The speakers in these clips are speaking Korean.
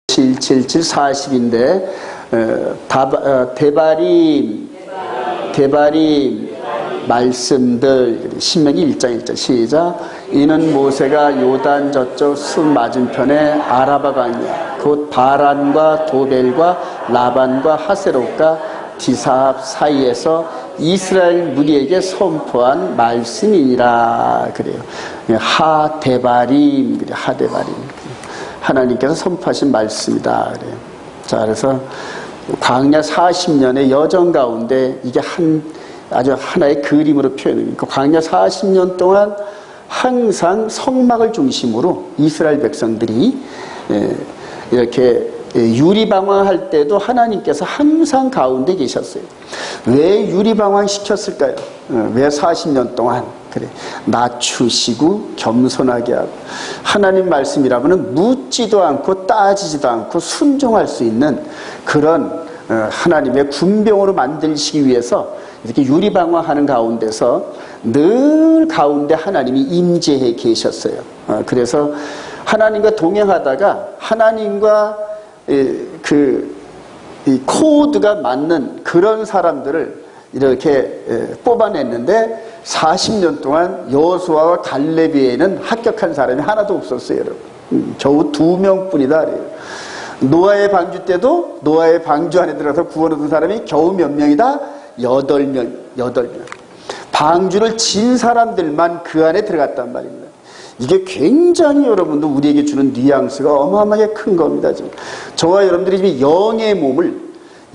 777 40인데 대바림 말씀들 신명기 1장 1절 시작. 이는 모세가 요단 저쪽 숲 맞은편에 아라바 강이야 곧 바란과 도벨과 라반과 하세롯과 디사합 사이에서 이스라엘 무리에게 선포한 말씀이니라 그래요. 하데바림 그래요. 하데바림 하나님께서 선포하신 말씀이다 그래요. 자, 그래서 광야 40년의 여정 가운데 이게 아주 하나의 그림으로 표현합니다. 광야 40년 동안 항상 성막을 중심으로 이스라엘 백성들이 이렇게 유리방황할 때도 하나님께서 항상 가운데 계셨어요. 왜 유리방황 시켰을까요? 왜 40년 동안? 그래, 낮추시고 겸손하게 하고 하나님 말씀이라면 묻지도 않고 따지지도 않고 순종할 수 있는 그런 하나님의 군병으로 만들시기 위해서 이렇게 유리방황하는 가운데서 늘 가운데 하나님이 임재해 계셨어요. 그래서 하나님과 동행하다가 하나님과 이 코드가 맞는 그런 사람들을 이렇게 뽑아냈는데 40년 동안 여호수아와 갈렙 외에는 합격한 사람이 하나도 없었어요, 여러분. 겨우 2명뿐이다 그래요. 노아의 방주 때도 노아의 방주 안에 들어가서 구원 얻은 사람이 겨우 몇 명이다? 8명. 방주를 진 사람들만 그 안에 들어갔단 말입니다. 이게 굉장히 여러분도 우리에게 주는 뉘앙스가 어마어마하게 큰 겁니다. 지금 저와 여러분들이 지금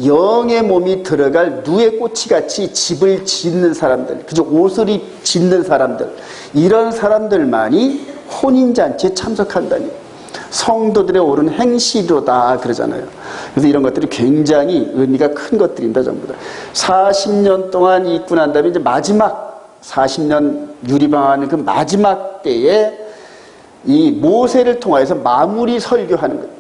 영의 몸이 들어갈 누에 꼬치같이 집을 짓는 사람들, 그죠? 옷을 짓는 사람들, 이런 사람들만이 혼인잔치에 참석한다니. 성도들의 옳은 행실로다 그러잖아요. 그래서 이런 것들이 굉장히 의미가 큰 것들입니다. 전부 다 40년 동안 있고 난 다음에 이제 마지막 40년 유리방황하는 그 마지막 때에 이 모세를 통하여서 마무리 설교하는 거예요.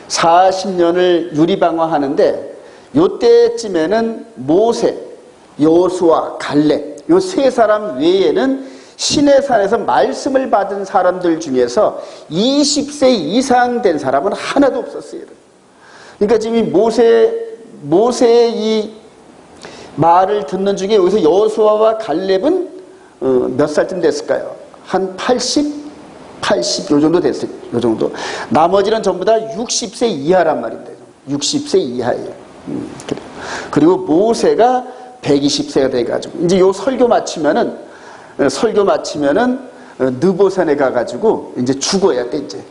40년을 유리방황하는데 요때쯤에는 모세, 여호수아, 갈렙 요 세 사람 외에는 시내산에서 말씀을 받은 사람들 중에서 20세 이상 된 사람은 하나도 없었어요. 그러니까 지금 이 모세의 이 말을 듣는 중에 여기서 여호수아와 갈렙은 몇 살쯤 됐을까요? 한 80 요 정도 됐어요. 요 정도. 나머지는 전부 다 60세 이하란 말입니다. 60세 이하예요. 그래요. 그리고 모세가 120세가 돼가지고 이제 요 설교 마치면은 느보산에 가가지고 이제 죽어야 돼. 이제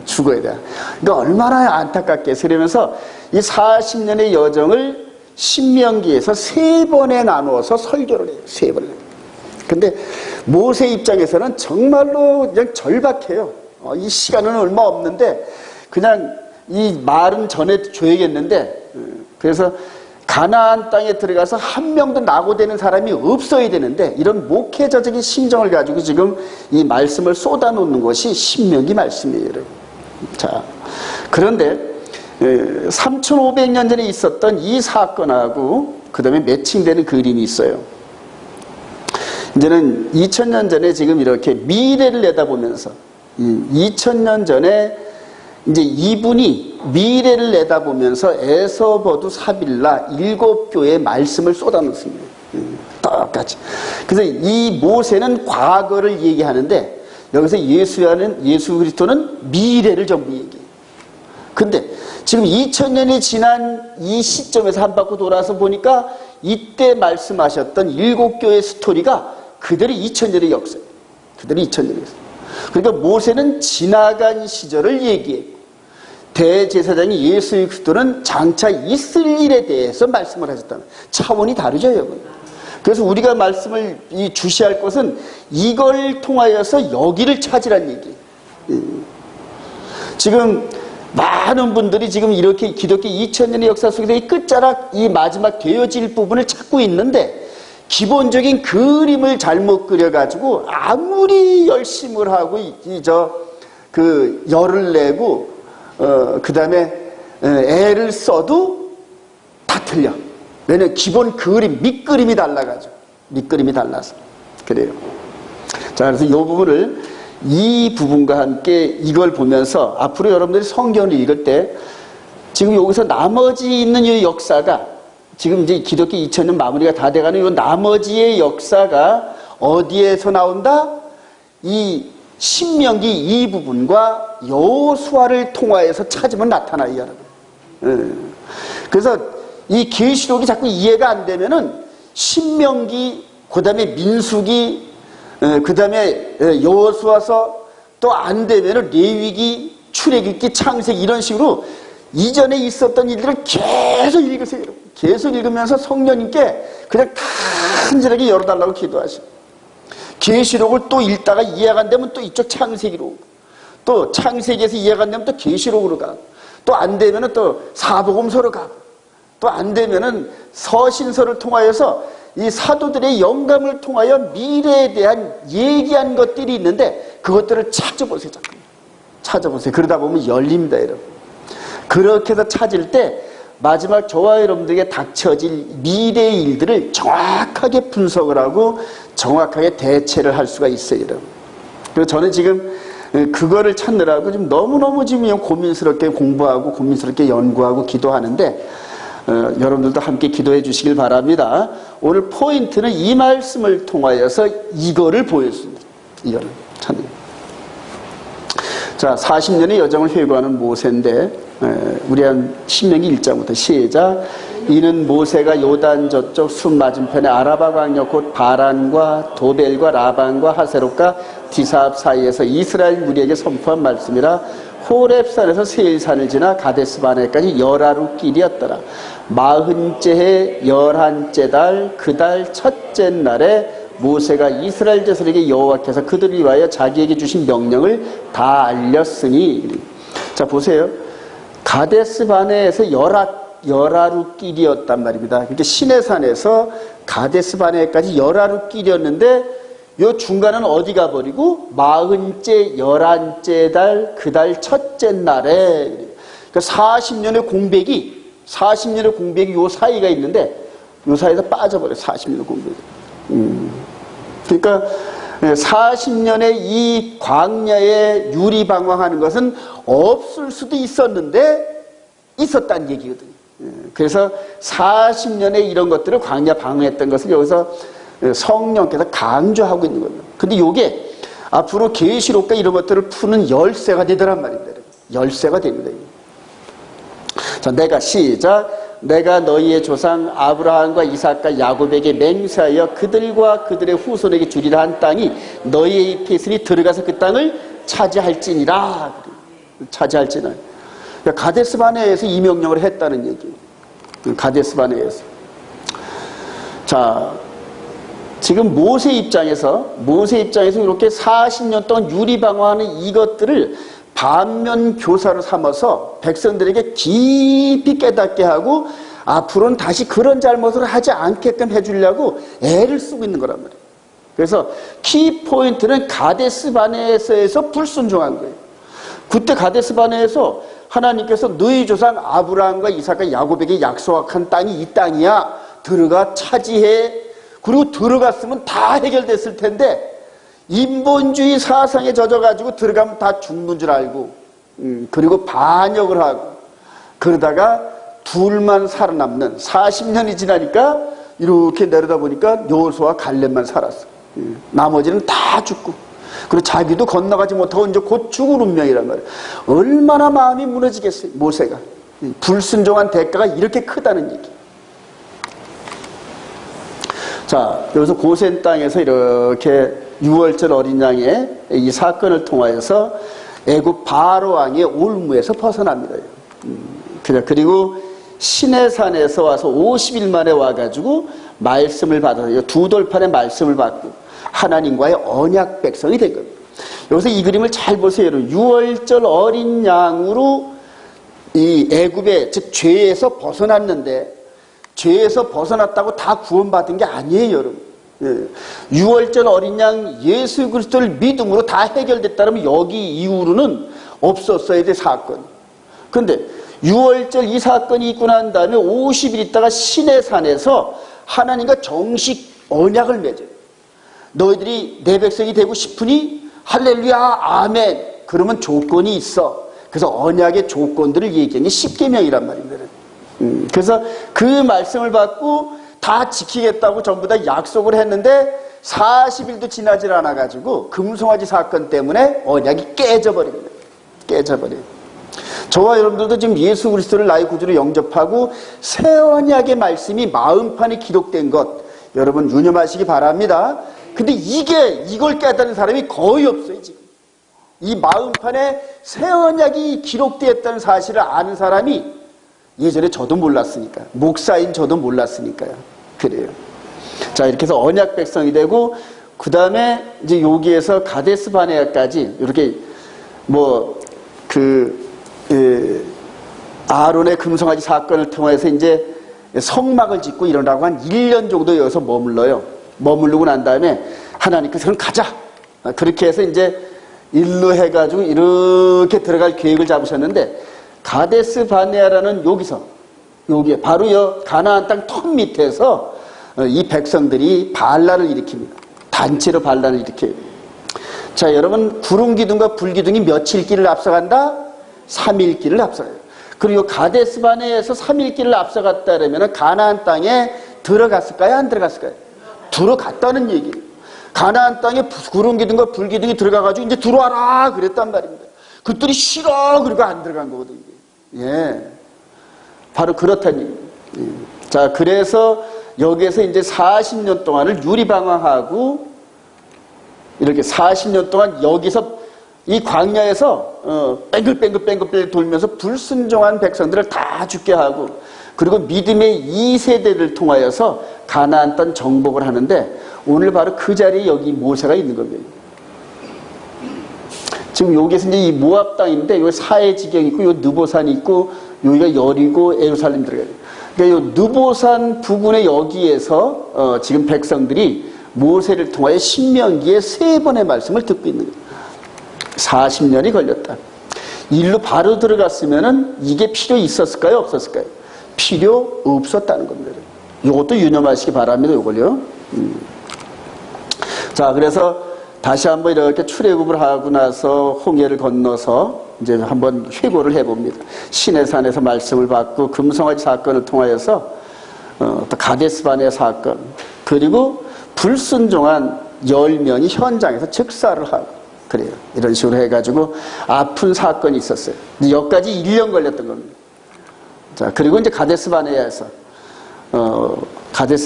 죽어야 돼. 그러니까 얼마나 안타깝게. 그러면서 이 40년의 여정을 신명기에서 3번에 나누어서 설교를 해요. 3번을. 근데 모세 입장에서는 정말로 그냥 절박해요. 이 시간은 얼마 없는데 그냥 이 말은 전해줘야겠는데 그래서 가나안 땅에 들어가서 한 명도 낙오되는 사람이 없어야 되는데 이런 목회자적인 심정을 가지고 지금 이 말씀을 쏟아놓는 것이 신명기 말씀이에요. 여러분. 자, 그런데 3500년 전에 있었던 이 사건하고 그 다음에 매칭되는 그림이 있어요. 이제는 2000년 전에 지금 이렇게 미래를 내다보면서 2000년 전에 이제 이분이 미래를 내다보면서 에서버두 사빌라 7교의 말씀을 쏟아놓습니다. 똑같이. 그래서 이 모세는 과거를 얘기하는데 여기서 예수 그리스도는 미래를 전부 얘기해요. 근데 지금 2000년이 지난 이 시점에서 한 바퀴 돌아서 보니까 이때 말씀하셨던 7교의 스토리가 그대로 2000년의 역사예요. 그대로 2000년의 역사. 그러니까 모세는 지나간 시절을 얘기했고 대제사장이 예수 그리스도는 장차 있을 일에 대해서 말씀을 하셨다는 차원이 다르죠, 여러분. 그래서 우리가 말씀을 주시할 것은 이걸 통하여서 여기를 찾으란 얘기예요. 지금 많은 분들이 지금 이렇게 기독교 2000년의 역사 속에서 이 끝자락 이 마지막 되어질 부분을 찾고 있는데 기본적인 그림을 잘못 그려가지고 아무리 열심을 하고 열을 내고 그 다음에 애를 써도 다 틀려. 왜냐면 기본 그림, 밑그림이 달라가지고. 밑그림이 달라서. 그래요. 자, 그래서 이 부분과 함께 이걸 보면서 앞으로 여러분들이 성경을 읽을 때 지금 여기서 나머지 있는 이 역사가 지금 이제 기독교 2000년 마무리가 다 돼가는 이 나머지의 역사가 어디에서 나온다? 이 신명기 이 부분과 여호수아를 통하여서 찾으면 나타나요, 여러분. 그래서 이 계시록이 자꾸 이해가 안 되면은 신명기, 그 다음에 민수기, 그 다음에 여호수아서 또 안 되면은 레위기, 출애굽기, 창세기 이런 식으로 이전에 있었던 일들을 계속 읽으세요, 여러분. 계속 읽으면서 성령님께 그냥 간절하게 열어달라고 기도하세요. 계시록을 또 읽다가 이해가 안 되면 또 이쪽 창세기로, 또 창세기에서 이해가 안 되면 또 계시록으로 가고, 또 안 되면은 또 사복음서로 가고, 또 안 되면은 서신서를 통하여서 이 사도들의 영감을 통하여 미래에 대한 얘기한 것들이 있는데 그것들을 찾아보세요. 자꾸 찾아보세요. 그러다 보면 열립니다, 여러분. 그렇게 해서 찾을 때 마지막 저와 여러분들에게 닥쳐질 미래의 일들을 정확하게 분석을 하고 정확하게 대체를 할 수가 있어요, 여러분. 그래서 저는 지금 그거를 찾느라고 지금 너무너무 지금 고민스럽게 공부하고 고민스럽게 연구하고 기도하는데 여러분들도 함께 기도해 주시길 바랍니다. 오늘 포인트는 이 말씀을 통하여서 이거를 보여줍니다. 이거를 찾는. 자, 40년의 여정을 회고하는 모세인데 우리 한 신명기 1장부터 시작. 이는 모세가 요단 저쪽 숲 맞은편에 아라바 광야 곧 바란과 도벨과 라반과 하세롯과 디사압 사이에서 이스라엘 무리에게 선포한 말씀이라. 호렙산에서 세일산을 지나 가데스바네까지 열하루 길이었더라. 40째 해 11째 달 그 달 첫째 날에 모세가 이스라엘 자손에게 여호와께서 그들을 위하여 자기에게 주신 명령을 다 알렸으니. 자, 보세요. 가데스바네에서 열하루 길이었단 말입니다. 그러니까 시내산에서 가데스바네까지 열하루 길이었는데 요 중간은 어디 가버리고 40째 11째 달 그 달 첫째 날에, 그러니까 40년의 공백이 요 사이가 있는데 요 사이에서 빠져버려요. 40년의 공백이. 그러니까 40년의 이 광야에 유리방황하는 것은 없을 수도 있었는데 있었다는 얘기거든요. 그래서 40년의 이런 것들을 광야 방황했던 것을 여기서 성령께서 강조하고 있는 겁니다. 근데 이게 앞으로 계시록과 이런 것들을 푸는 열쇠가 되더란 말입니다. 열쇠가 됩니다. 자, 내가 시작. 내가 너희의 조상 아브라함과 이삭과 야곱에게 맹세하여 그들과 그들의 후손에게 주리라 한 땅이 너희의 입에 있으니 들어가서 그 땅을 차지할지니라. 차지할지는. 그러니까 가데스바네에서 이 명령을 했다는 얘기예요. 가데스바네에서. 자, 지금 모세 입장에서 이렇게 40년 동안 유리방황하는 이것들을 반면 교사로 삼아서 백성들에게 깊이 깨닫게 하고 앞으로는 다시 그런 잘못을 하지 않게끔 해주려고 애를 쓰고 있는 거란 말이에요. 그래서 키포인트는 가데스바네에서 불순종한 거예요. 그때 가데스바네에서 하나님께서 너희 조상 아브라함과 이삭과 야곱에게 약속한 땅이 이 땅이야. 들어가 차지해. 그리고 들어갔으면 다 해결됐을 텐데 인본주의 사상에 젖어가지고 들어가면 다 죽는 줄 알고 그리고 반역을 하고 그러다가 둘만 살아남는 40년이 지나니까 이렇게 내려다보니까 여호수아와 갈렙만 살았어. 나머지는 다 죽고 그리고 자기도 건너가지 못하고 이제 곧 죽을 운명이란 말이에요. 얼마나 마음이 무너지겠어요, 모세가. 불순종한 대가가 이렇게 크다는 얘기. 자, 여기서 고센 땅에서 이렇게 6월절 어린 양의 이 사건을 통하여서 애굽 바로 왕의 올무에서 벗어납니다. 그리고 시내산에서 와서 50일 만에 와가지고 말씀을 받아서 두 돌판의 말씀을 받고 하나님과의 언약 백성이 된 겁니다. 여기서 이 그림을 잘 보세요. 6월절 어린 양으로 이 애굽의 즉 죄에서 벗어났는데 죄에서 벗어났다고 다 구원받은 게 아니에요, 여러분. 6월절 어린 양 예수 그리스도를 믿음으로 다 해결됐다면 여기 이후로는 없었어야 돼, 사건이. 근데 6월절 이 사건이 있고 난 다음에 50일 있다가 시내산에서 하나님과 정식 언약을 맺어요. 너희들이 내 백성이 되고 싶으니 할렐루야 아멘. 그러면 조건이 있어. 그래서 언약의 조건들을 얘기한 게 십계명이란 말입니다. 그래서 그 말씀을 받고 다 지키겠다고 전부 다 약속을 했는데 40일도 지나질 않아가지고 금송아지 사건 때문에 언약이 깨져버립니다. 깨져버려요. 저와 여러분들도 지금 예수 그리스도를 나의 구주로 영접하고 새 언약의 말씀이 마음판에 기록된 것 여러분 유념하시기 바랍니다. 근데 이걸 깨닫는 사람이 거의 없어요. 지금 이 마음판에 새 언약이 기록되었다는 사실을 아는 사람이 예전에 저도 몰랐으니까, 목사인 저도 몰랐으니까요. 그래요. 자, 이렇게 해서 언약 백성이 되고, 그 다음에 이제 여기에서 가데스 바네아까지 이렇게 아론의 금송아지 사건을 통해서 이제 성막을 짓고 이러라고 한 1년 정도 여기서 머물러요. 머무르고 난 다음에 하나님께서 그럼 가자. 그렇게 해서 이제 일로 해가지고 이렇게 들어갈 계획을 잡으셨는데, 가데스 바네아라는 여기에 바로 가나안 땅 턱 밑에서 이 백성들이 반란을 일으킵니다. 단체로 반란을 일으켜요. 자, 여러분, 구름 기둥과 불 기둥이 며칠 길을 앞서간다? 3일 길을 앞서가요. 그리고 가데스 바네아에서 3일 길을 앞서갔다 그러면 가나안 땅에 들어갔을까요? 안 들어갔을까요? 들어갔다는 얘기예요. 가나안 땅에 구름 기둥과 불 기둥이 들어가가지고 이제 들어와라 그랬단 말입니다. 그들이 싫어 그리고 안 들어간 거거든요. 예, 바로 그렇다는 얘기입니다. 예. 자, 그래서 여기에서 이제 40년 동안을 유리방황하고 이렇게 40년 동안 여기서 이 광야에서 뺑글뺑글 돌면서 불순종한 백성들을 다 죽게 하고, 그리고 믿음의 2세대를 통하여서 가나안 땅 정복을 하는데, 오늘 바로 그 자리에 여기 모세가 있는 겁니다. 지금 여기에서 이제 이 모압 땅인데, 여기 사해 지경이 있고, 요 느보산이 있고, 여기가 여리고 에루살렘 들어가요. 그러니까 요 느보산 부근의 여기에서 지금 백성들이 모세를 통하여 신명기에 3번의 말씀을 듣고 있는 거예요. 40년이 걸렸다. 일로 바로 들어갔으면은 이게 필요 있었을까요? 없었을까요? 필요 없었다는 겁니다. 이것도 유념하시기 바랍니다. 이걸요. 자, 그래서 다시 한번 이렇게 출애굽을 하고 나서 홍해를 건너서 이제 한번 회고를 해봅니다. 시내산에서 말씀을 받고 금송아지 사건을 통하여서 또 가데스 바네아 사건, 그리고 불순종한 10명이 현장에서 즉사를 하고, 그래요. 이런 식으로 해가지고 아픈 사건이 있었어요. 여기까지 1년 걸렸던 겁니다. 자, 그리고 이제 가데스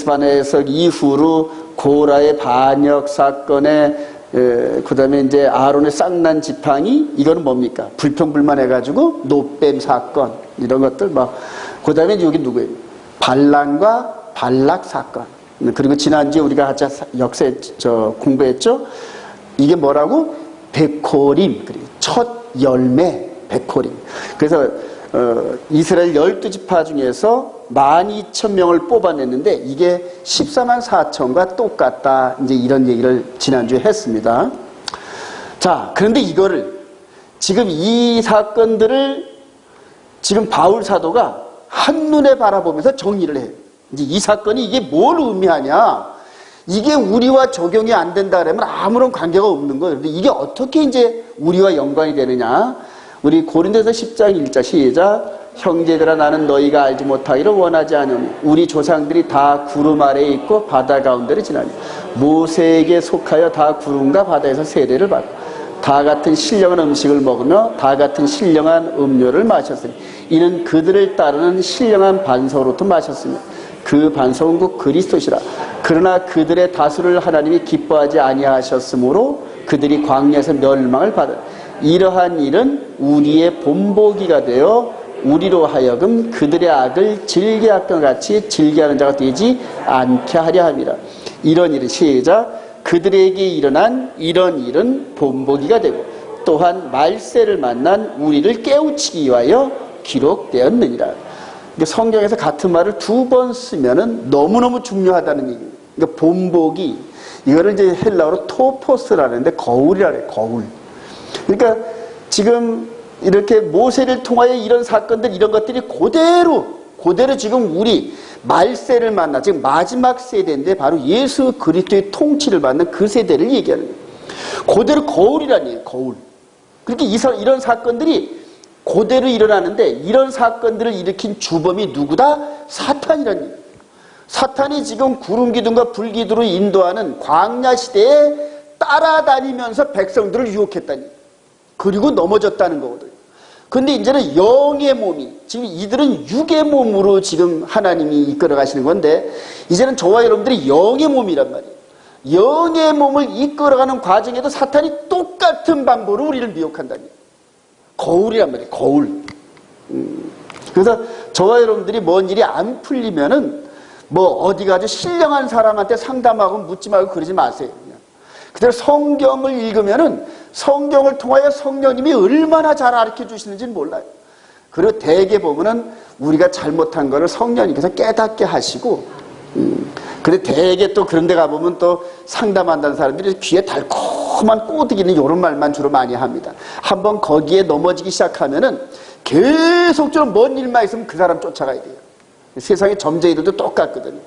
바네아에서 이후로 고라의 반역 사건에 그 다음에 이제 아론의 쌍난 지팡이, 이거는 뭡니까? 불평불만해가지고 노뱀 사건, 이런 것들 그 다음에 여기 누구예요? 발람과 발락 사건. 그리고 지난주에 우리가 역사에 공부했죠? 이게 뭐라고? 백호림, 그리고 첫 열매 백호림. 그래서 이스라엘 12지파 중에서 12,000명을 뽑아냈는데 이게 14만 4천과 똑같다. 이제 이런 얘기를 지난주에 했습니다. 자, 그런데 이거를 지금 이 사건들을 지금 바울 사도가 한눈에 바라보면서 정리를 해요. 이제 이 사건이 이게 뭘 의미하냐? 이게 우리와 적용이 안 된다 그러면 아무런 관계가 없는 거예요. 그런데 이게 어떻게 이제 우리와 연관이 되느냐? 우리 고린도서 10장 1절 시작. 형제들아, 나는 너희가 알지 못하기를 원하지 않으니 우리 조상들이 다 구름 아래에 있고 바다 가운데를 지나니 모세에게 속하여 다 구름과 바다에서 세례를 받고 다 같은 신령한 음식을 먹으며 다 같은 신령한 음료를 마셨으니 이는 그들을 따르는 신령한 반석으로부터 마셨으며 그 반석은 곧 그리스도시라. 그러나 그들의 다수를 하나님이 기뻐하지 아니하셨으므로 그들이 광야에서 멸망을 받은 이러한 일은 우리의 본보기가 되어 우리로 하여금 그들의 악을 즐겨하던 같이 즐겨하는 자가 되지 않게 하려 함이라. 이런 일은 시작. 그들에게 일어난 이런 일은 본보기가 되고 또한 말세를 만난 우리를 깨우치기 위하여 기록되었느니라. 성경에서 같은 말을 2번 쓰면은 너무너무 중요하다는 얘기입니다. 그러니까 본보기, 이거를 이제 헬라어로 토포스라는데 거울이라 그래요. 거울. 그러니까 지금 이렇게 모세를 통하여 이런 사건들, 이런 것들이 그대로 지금 우리 말세를 만나, 지금 마지막 세대인데 바로 예수 그리스도의 통치를 받는 그 세대를 얘기하는 거예요. 그대로 거울이라는 얘기예요. 거울. 그렇게 이런 사건들이 그대로 일어나는데 이런 사건들을 일으킨 주범이 누구다? 사탄이라는 얘기예요. 사탄이 지금 구름기둥과 불기둥으로 인도하는 광야 시대에 따라다니면서 백성들을 유혹했다니. 그리고 넘어졌다는 거거든요. 근데 이제는 영의 몸이, 지금 이들은 육의 몸으로 지금 하나님이 이끌어 가시는 건데, 이제는 저와 여러분들이 영의 몸이란 말이에요. 영의 몸을 이끌어가는 과정에도 사탄이 똑같은 방법으로 우리를 미혹한다니. 거울이란 말이에요. 거울. 그래서 저와 여러분들이 뭔 일이 안 풀리면은 뭐 어디 가서 신령한 사람한테 상담하고 묻지 말고 그러지 마세요. 그냥. 그대로 성경을 읽으면은 성경을 통하여 성령님이 얼마나 잘 가르쳐 주시는지는 몰라요. 그리고 대개 보면은 우리가 잘못한 거를 성령님께서 깨닫게 하시고, 근데 대개 또 그런 데 가보면 또 상담한다는 사람들이 귀에 달콤한 꼬드기는 이런 말만 주로 많이 합니다. 한번 거기에 넘어지기 시작하면은 계속적으로 뭔 일만 있으면 그 사람 쫓아가야 돼요. 세상의 점쟁이들도 똑같거든요.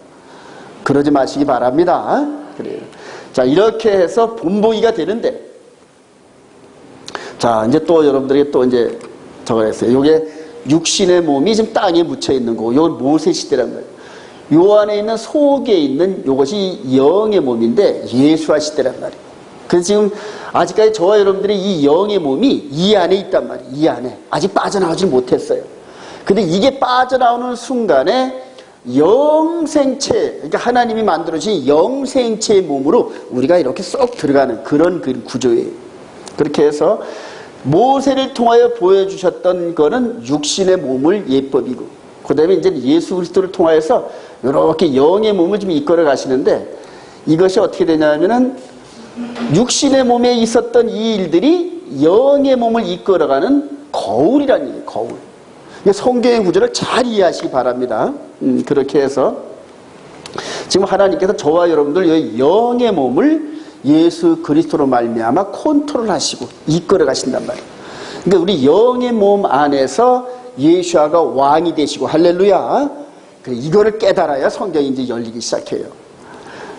그러지 마시기 바랍니다. 그래요. 자, 이렇게 해서 본보기가 되는데, 자, 이제 또 여러분들에게 또 이제 저걸 했어요. 요게 육신의 몸이 지금 땅에 묻혀 있는 거고, 요건 모세 시대란 말이에요. 요 안에 있는 속에 있는 요것이 영의 몸인데 예수와 시대란 말이에요. 그래서 지금 아직까지 저와 여러분들이 이 영의 몸이 이 안에 있단 말이에요. 이 안에. 아직 빠져나오지 못했어요. 근데 이게 빠져나오는 순간에 영생체, 그러니까 하나님이 만들어주신 영생체의 몸으로 우리가 이렇게 쏙 들어가는 그런 구조예요. 그렇게 해서 모세를 통하여 보여주셨던 거는 육신의 몸을 예법이고, 그 다음에 이제 예수 그리스도를 통하여서 이렇게 영의 몸을 좀 이끌어 가시는데, 이것이 어떻게 되냐면은 육신의 몸에 있었던 이 일들이 영의 몸을 이끌어가는 거울이라는 얘기예요. 거울. 성경의 구조를 잘 이해하시기 바랍니다. 그렇게 해서 지금 하나님께서 저와 여러분들 영의 몸을 예수 그리스도로 말미암아 컨트롤하시고 이끌어 가신단 말이에요. 그러니까 우리 영의 몸 안에서 예수아가 왕이 되시고, 할렐루야. 이거를 깨달아야 성경이 이제 열리기 시작해요.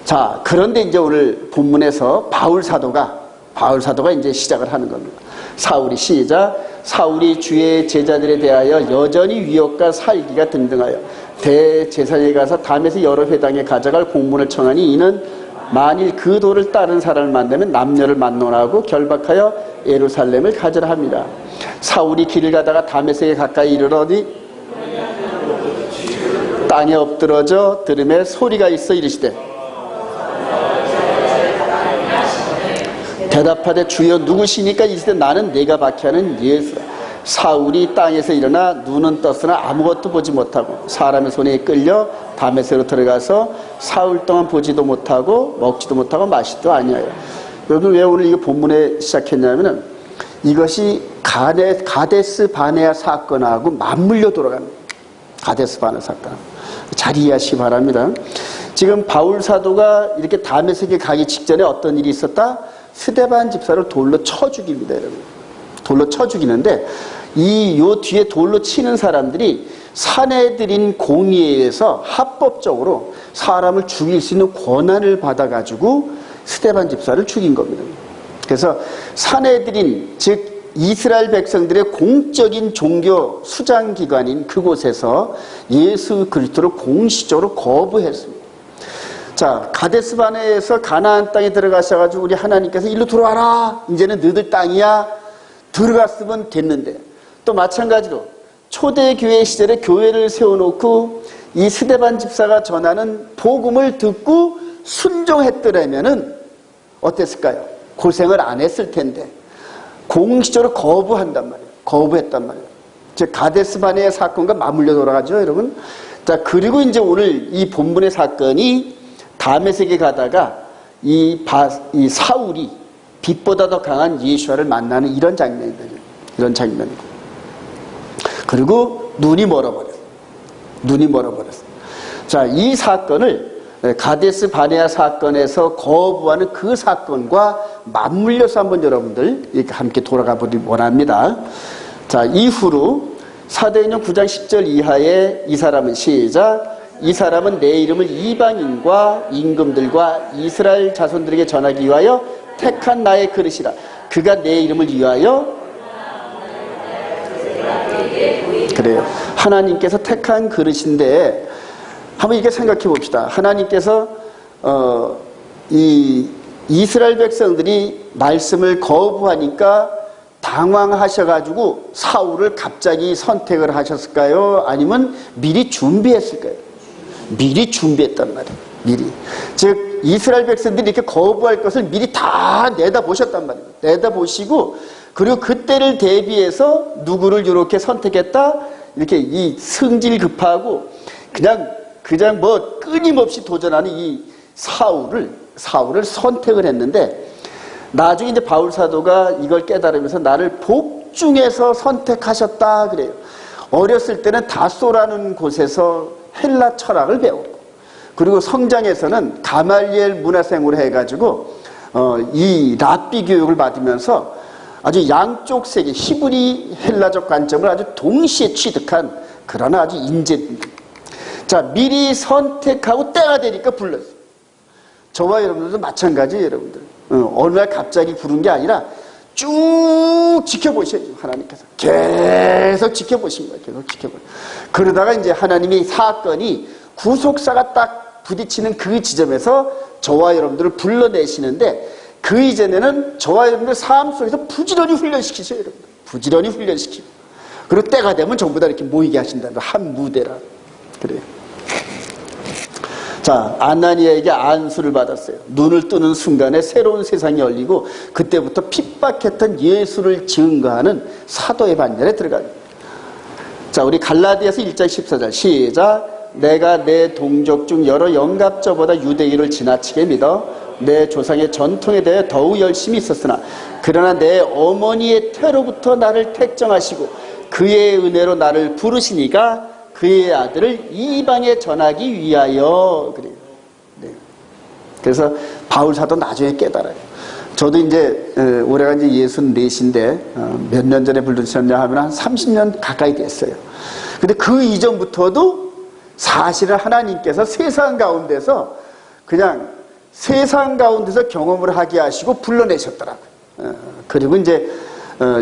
자, 그런데 이제 오늘 본문에서 바울 사도가 이제 시작을 하는 겁니다. 사울이 시작. 사울이 주의 제자들에 대하여 여전히 위협과 살기가 등등하여 대제사장에 가서 담에서 여러 회당에 가져갈 공문을 청하니, 이는 만일 그 도를 따른 사람을 만나면 남녀를 만론하고 결박하여 예루살렘을 가져라 합니다. 사울이 길을 가다가 다메섹에 가까이 이르러니 땅에 엎드러져 들음에 소리가 있어 이르시되, 대답하되 주여 누구시니까? 이르시되 나는 내가 박해하는 예수. 사울이 땅에서 일어나 눈은 떴으나 아무것도 보지 못하고 사람의 손에 끌려 다메섹으로 들어가서 사흘 동안 보지도 못하고 먹지도 못하고 마시지도 아니하여. 여러분, 왜 오늘 이거 본문에 시작했냐면은 이것이 가데스 바네아 사건하고 맞물려 돌아갑니다. 가데스 바네아 사건. 잘 이해하시기 바랍니다. 지금 바울 사도가 이렇게 다메섹에 가기 직전에 어떤 일이 있었다? 스데반 집사를 돌로 쳐 죽입니다, 여러분. 돌로 쳐 죽이는데, 요 뒤에 돌로 치는 사람들이 사내들인 공의에 의해서 합법적으로 사람을 죽일 수 있는 권한을 받아가지고 스데반 집사를 죽인 겁니다. 그래서 사내들인, 즉 이스라엘 백성들의 공적인 종교 수장기관인 그곳에서 예수 그리스도를 공식적으로 거부했습니다. 자, 가데스 바네아에서 가나안 땅에 들어가셔가지고 우리 하나님께서 일로 들어와라, 이제는 너희들 땅이야, 들어갔으면 됐는데, 또 마찬가지로 초대교회 시절에 교회를 세워놓고 이 스데반 집사가 전하는 복음을 듣고 순종했더라면은 어땠을까요? 고생을 안 했을 텐데 공식적으로 거부한단 말이에요. 거부했단 말이에요. 즉 가데스 바네아 사건과 맞물려 돌아가죠, 여러분. 자, 그리고 이제 오늘 이 본문의 사건이 다메섹에 가다가 이 사울이 빛보다 더 강한 예수아를 만나는 이런 장면이거든요. 이런 장면이고. 그리고 눈이 멀어버렸어요. 눈이 멀어버렸어요. 자, 이 사건을 가데스 바네아 사건에서 거부하는 그 사건과 맞물려서 한번 여러분들 이렇게 함께 돌아가 보기 원합니다. 자, 이후로 사도행전 9장 10절 이하에 이 사람은 시작. 이 사람은 내 이름을 이방인과 임금들과 이스라엘 자손들에게 전하기 위하여 택한 나의 그릇이라. 그가 내 이름을 위하여 그래요. 하나님께서 택한 그릇인데 한번 이렇게 생각해 봅시다. 하나님께서 이 이스라엘 백성들이 말씀을 거부하니까 당황하셔가지고 사울을 갑자기 선택을 하셨을까요? 아니면 미리 준비했을까요? 미리 준비했단 말이에요. 미리. 즉 이스라엘 백성들이 이렇게 거부할 것을 미리 다 내다보셨단 말이에요. 내다보시고 그리고 그때를 대비해서 누구를 이렇게 선택했다? 이렇게 이 승질 급하고 그냥 뭐 끊임없이 도전하는 이 사울을 선택을 했는데 나중에 이제 바울 사도가 이걸 깨달으면서 나를 복중에서 선택하셨다 그래요. 어렸을 때는 다소라는 곳에서 헬라 철학을 배웠고 그리고 성장에서는 가말리엘 문화생으로 해가지고 이 랍비 교육을 받으면서 아주 양쪽 세계 히브리 헬라적 관점을 아주 동시에 취득한 그러나 아주 인재입니다. 자, 미리 선택하고 때가 되니까 불렀어요. 저와 여러분들도 마찬가지예요, 여러분들. 어느 날 갑자기 부른 게 아니라 쭉 지켜보셔야죠, 하나님께서. 계속 지켜보신 거예요, 계속 지켜보세요. 그러다가 이제 하나님의 사건이 구속사가 딱 부딪히는 그 지점에서 저와 여러분들을 불러내시는데 그 이전에는 저와 여러분들 삶 속에서 부지런히 훈련시키셔요, 여러분들. 부지런히 훈련시키고. 그리고 때가 되면 전부 다 이렇게 모이게 하신다는 한 무대라. 그래요. 자, 아나니아에게 안수를 받았어요. 눈을 뜨는 순간에 새로운 세상이 열리고 그때부터 핍박했던 예수를 증거하는 사도의 반열에 들어갑니다. 자, 우리 갈라디아서 1장 14절 시작. 내가 내 동족 중 여러 영갑자보다 유대인을 지나치게 믿어 내 조상의 전통에 대해 더욱 열심히 있었으나 그러나 내 어머니의 태로부터 나를 택정하시고 그의 은혜로 나를 부르시니까 그의 아들을 이방에 전하기 위하여 그래요. 네. 그래서 바울 사도 나중에 깨달아요. 저도 이제 올해가 이제 64인데 몇 년 전에 불르셨냐 하면 한 30년 가까이 됐어요. 근데 그 이전부터도 사실은 하나님께서 세상 가운데서 그냥 세상 가운데서 경험을 하게 하시고 불러내셨더라고요. 그리고 이제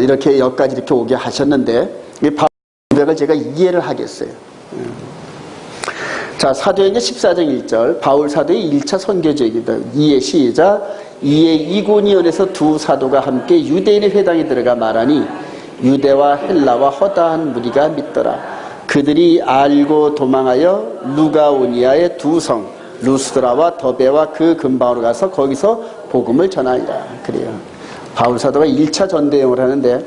이렇게 여기까지 이렇게 오게 하셨는데 이 바울 고백을 제가 이해를 하겠어요. 자, 사도행전 14장 1절 바울 사도의 1차 선교지입니다. 이에 시작. 이에 이고니온에서 두 사도가 함께 유대인의 회당에 들어가 말하니 유대와 헬라와 허다한 무리가 믿더라. 그들이 알고 도망하여 루가오니아의 두 성 루스드라와 더베와 그 근방으로 가서 거기서 복음을 전하니라. 그래요. 바울 사도가 1차 전대행을 하는데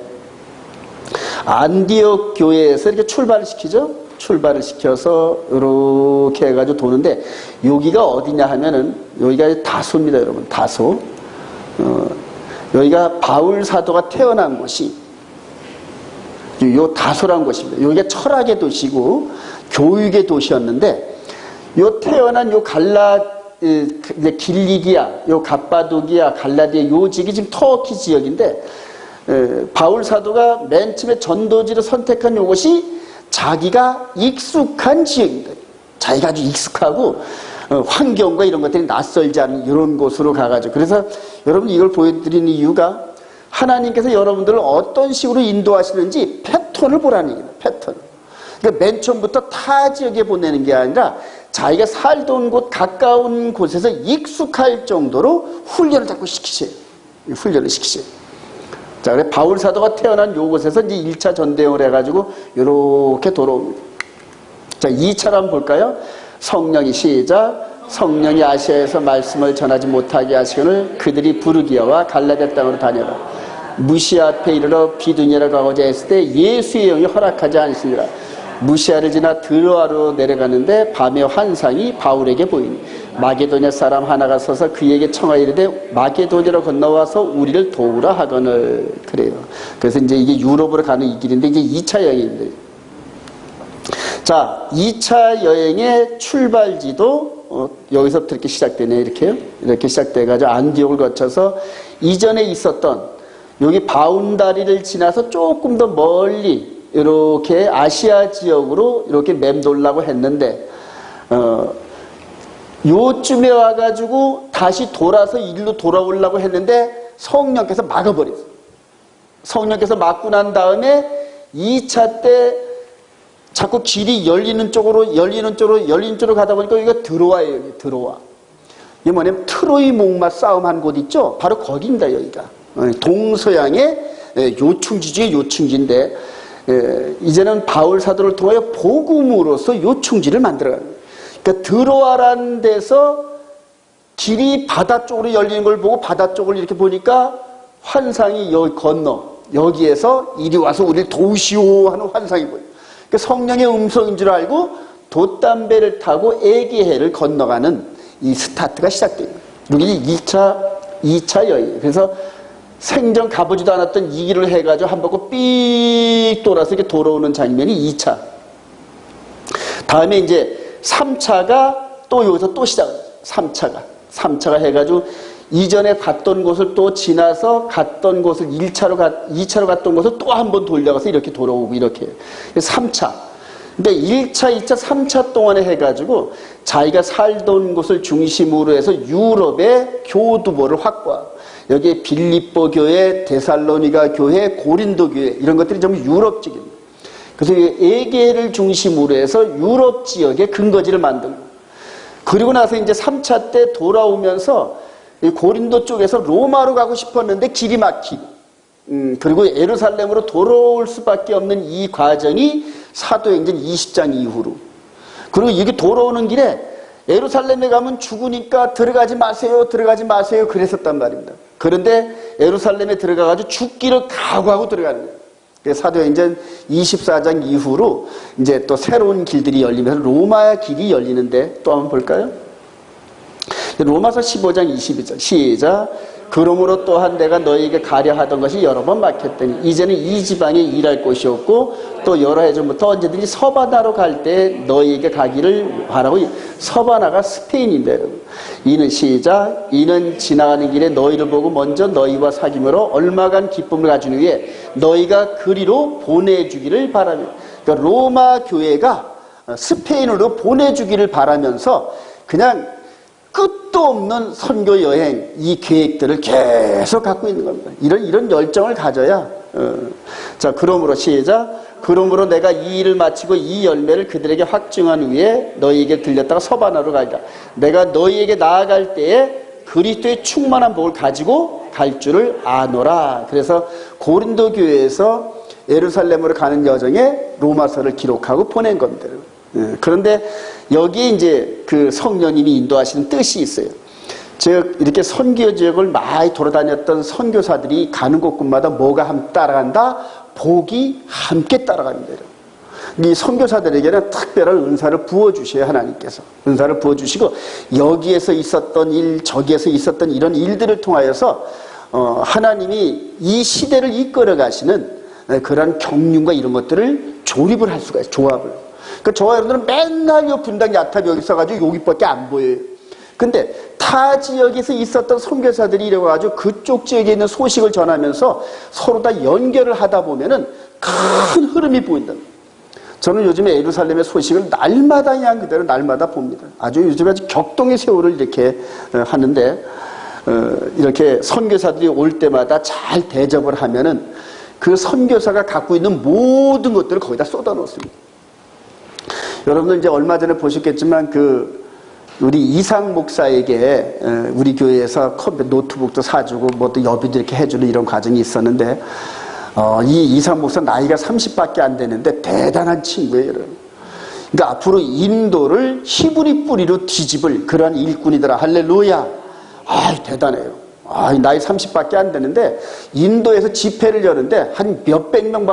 안디옥 교회에서 이렇게 출발을 시키죠. 출발을 시켜서 이렇게 해가지고 도는데 여기가 어디냐 하면은 여기가 다소입니다, 여러분. 다소. 여기가 바울 사도가 태어난 곳이 요 다소란 곳입니다. 여기가 철학의 도시고 교육의 도시였는데 요 태어난 요 길리기아, 요 갑바도기아, 갈라디아 요 지역이 지금 터키 지역인데 바울 사도가 맨 처음에 전도지로 선택한 요것이 자기가 익숙한 지역입니다. 자기가 아주 익숙하고 환경과 이런 것들이 낯설지 않은 이런 곳으로 가가지고 그래서 여러분 이걸 보여드리는 이유가 하나님께서 여러분들을 어떤 식으로 인도하시는지 패턴을 보라는 얘기예요. 패턴. 그러니까 맨 처음부터 타 지역에 보내는 게 아니라 자기가 살던 곳 가까운 곳에서 익숙할 정도로 훈련을 자꾸 시키세요. 훈련을 시키세요. 자, 그래 바울 사도가 태어난 요곳에서 이제 1차 전대행을 해가지고 이렇게 돌아옵니다. 자, 2차를 한번 볼까요? 성령이 시작. 성령이 아시아에서 말씀을 전하지 못하게 하시거늘 그들이 부르기아와 갈라디아 땅으로 다녀라. 무시아 앞에 이르러 비두니아로 가고자 했을 때 예수의 영이 허락하지 않으시니라. 무시아를 지나 드로아로 내려가는데 밤의 환상이 바울에게 보이니 마게도냐 사람 하나가 서서 그에게 청하이르되 마게도냐로 건너와서 우리를 도우라 하거늘. 그래요. 그래서 이제 이게 유럽으로 가는 이 길인데 이제 2차 여행입니다. 자, 2차 여행의 출발지도 여기서부터 이렇게 시작되네. 이렇게 시작돼가지고 안디옥을 거쳐서 이전에 있었던 여기 바운다리를 지나서 조금 더 멀리 이렇게 아시아 지역으로 이렇게 맴돌라고 했는데 요쯤에 와가지고 다시 돌아서 일로 돌아오려고 했는데 성령께서 막아버렸어요. 성령께서 막고 난 다음에 2차 때 자꾸 길이 열리는 쪽으로 가다 보니까 여기가 들어와요. 여기 들어와. 이게 뭐냐면 트로이 목마 싸움한 곳 있죠? 바로 거기입니다. 여기가. 동서양의 요충지 중에 요충지인데 이제는 바울 사도를 통하여 복음으로서 요충지를 만들어가는 거예요. 그러니까 들어와라는 데서 길이 바다 쪽으로 열리는 걸 보고 바다 쪽을 이렇게 보니까 환상이 여기 건너 여기에서 이리 와서 우리를 도우시오 하는 환상이 보여요. 그러니까 성령의 음성인 줄 알고 돛담배를 타고 에게해를 건너가는 이 스타트가 시작돼요. 여기 2차 여행. 그래서 생전 가보지도 않았던 이 길을 해가지고 한 바퀴 삑 돌아서 이렇게 돌아오는 장면이 2차. 다음에 이제 3차가 또 여기서 또 시작해요. 3차가 해가지고 이전에 갔던 곳을 또 지나서 갔던 곳을 2차로 갔던 곳을 또 한 번 돌려가서 이렇게 돌아오고 이렇게. 3차. 근데 1차, 2차, 3차 동안에 해가지고 자기가 살던 곳을 중심으로 해서 유럽의 교두보를 확보하고 여기에 빌립보 교회, 데살로니가 교회, 고린도 교회 이런 것들이 전부 유럽적입니다. 그래서 에게를 중심으로 해서 유럽 지역의 근거지를 만들고 그리고 나서 이제 3차 때 돌아오면서 고린도 쪽에서 로마로 가고 싶었는데 길이 막히고 그리고 예루살렘으로 돌아올 수밖에 없는 이 과정이 사도행전 20장 이후로 그리고 이게 돌아오는 길에 예루살렘에 가면 죽으니까 들어가지 마세요 그랬었단 말입니다. 그런데 예루살렘에 들어가가지고 죽기를 각오하고 들어가는 거예요. 사도행전 24장 이후로 이제 또 새로운 길들이 열리면서 로마 길이 열리는데 또 한번 볼까요? 로마서 15장 22절 시작. 그러므로 또한 내가 너희에게 가려 하던 것이 여러 번 막혔더니 이제는 이 지방에 일할 곳이 없고 또 여러 해 전부터 언제든지 서바나로 갈 때 너희에게 가기를 바라고. 서바나가 스페인인데 여러분. 이는 시작. 이는 지나가는 길에 너희를 보고 먼저 너희와 사귐으로 얼마간 기쁨을 가진 후에 너희가 그리로 보내주기를 바라며. 그러니까 로마 교회가 스페인으로 보내주기를 바라면서 그냥 끝도 없는 선교 여행 이 계획들을 계속 갖고 있는 겁니다. 이런 열정을 가져야 자 그러므로 시작. 그러므로 내가 이 일을 마치고 이 열매를 그들에게 확증한 후에 너희에게 들렸다가 서바나로 가리라. 내가 너희에게 나아갈 때에 그리스도의 충만한 복을 가지고 갈 줄을 아노라. 그래서 고린도 교회에서 예루살렘으로 가는 여정에 로마서를 기록하고 보낸 겁니다. 그런데 여기에 이제 그 성령님이 인도하시는 뜻이 있어요. 즉 이렇게 선교 지역을 많이 돌아다녔던 선교사들이 가는 곳곳마다 뭐가 함께 따라간다? 복이 함께 따라갑니다. 이 선교사들에게는 특별한 은사를 부어주셔야 하나님께서 은사를 부어주시고 여기에서 있었던 일 저기에서 있었던 이런 일들을 통하여서 하나님이 이 시대를 이끌어 가시는 그런 경륜과 이런 것들을 조립을 할 수가 있어요. 조합을. 그러니까 저와 여러분들은 맨날 요 분당 야탑 여기 있어가지고 여기밖에 안 보여요. 근데 타 지역에서 있었던 선교사들이 이래가지고 그쪽 지역에 있는 소식을 전하면서 서로 다 연결을 하다 보면은 큰 흐름이 보인다. 저는 요즘에 예루살렘의 소식을 날마다 그냥 그대로 날마다 봅니다. 아주 요즘에 아주 격동의 세월을 이렇게 하는데 이렇게 선교사들이 올 때마다 잘 대접을 하면은 그 선교사가 갖고 있는 모든 것들을 거기다 쏟아 놓습니다. 여러분들 이제 얼마 전에 보셨겠지만 우리 이상 목사에게 우리 교회에서 노트북도 사주고 뭐 또 여비도 이렇게 해주는 이런 과정이 있었는데 이 이상 목사 나이가 30밖에 안 되는데 대단한 친구예요, 여러분. 그러니까 앞으로 인도를 히브리 뿌리로 뒤집을 그러한 일꾼이더라. 할렐루야. 대단해요. 나이 30밖에 안 되는데 인도에서 집회를 여는데 한 몇백 명,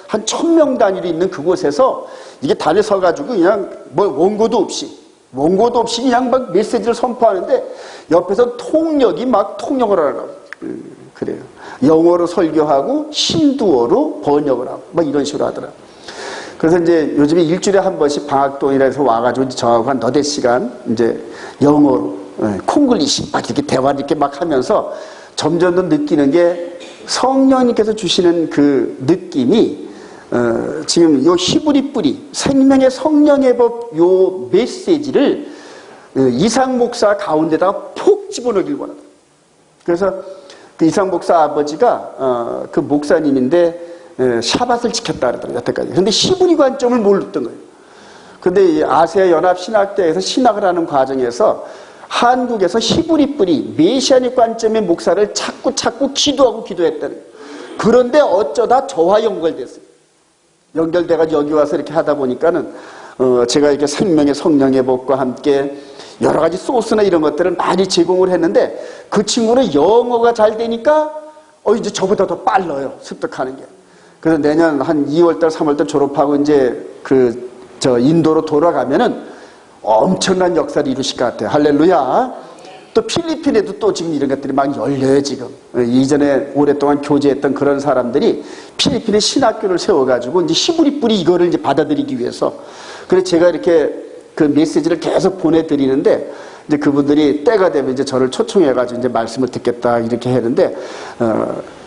한 1000명 단위로 있는 그곳에서 이게 단에 서가지고 그냥 뭐 원고도 없이 그냥 막 메시지를 선포하는데 옆에서 통역이 막 통역을 하라고. 그래요. 영어로 설교하고 힌두어로 번역을 하고 막 이런 식으로 하더라고요. 그래서 이제 요즘에 일주일에 한 번씩 방학동이라 해서 와가지고 저하고 한 너댓 시간 이제 영어로 콩글리시 막 이렇게 대화를 이렇게 막 하면서 점점 더 느끼는 게 성령님께서 주시는 그 느낌이 지금 요 히브리 뿌리 생명의 성령의 법 요 메시지를 이상 목사 가운데다가 폭 집어넣길 원한다. 그래서 그 이상 목사 아버지가 그 목사님인데 샤밧을 지켰다 그러더라고요, 여태까지. 근데 히브리 관점을 모르던 거예요. 근데 이 아시아 연합 신학대에서 신학을 하는 과정에서 한국에서 히브리 뿌리, 메시아닉 관점의 목사를 찾고 기도하고 기도했다는 거예요. 그런데 어쩌다 저와 연결됐어요. 연결돼가지고 여기 와서 이렇게 하다 보니까는 제가 이렇게 생명의 성령의 복과 함께 여러 가지 소스나 이런 것들을 많이 제공을 했는데 그 친구는 영어가 잘 되니까 이제 저보다 더 빨라요, 습득하는 게. 그래서 내년 한 2월달, 3월달 졸업하고 이제 인도로 돌아가면은 엄청난 역사를 이루실 것 같아요. 할렐루야. 또 필리핀에도 또 지금 이런 것들이 막 열려요, 지금. 이전에 오랫동안 교제했던 그런 사람들이 필리핀에 신학교를 세워가지고 이제 히브리 뿌리 이거를 이제 받아들이기 위해서. 그래서 제가 이렇게 그 메시지를 계속 보내드리는데 이제 그분들이 때가 되면 이제 저를 초청해가지고 이제 말씀을 듣겠다 이렇게 했는데,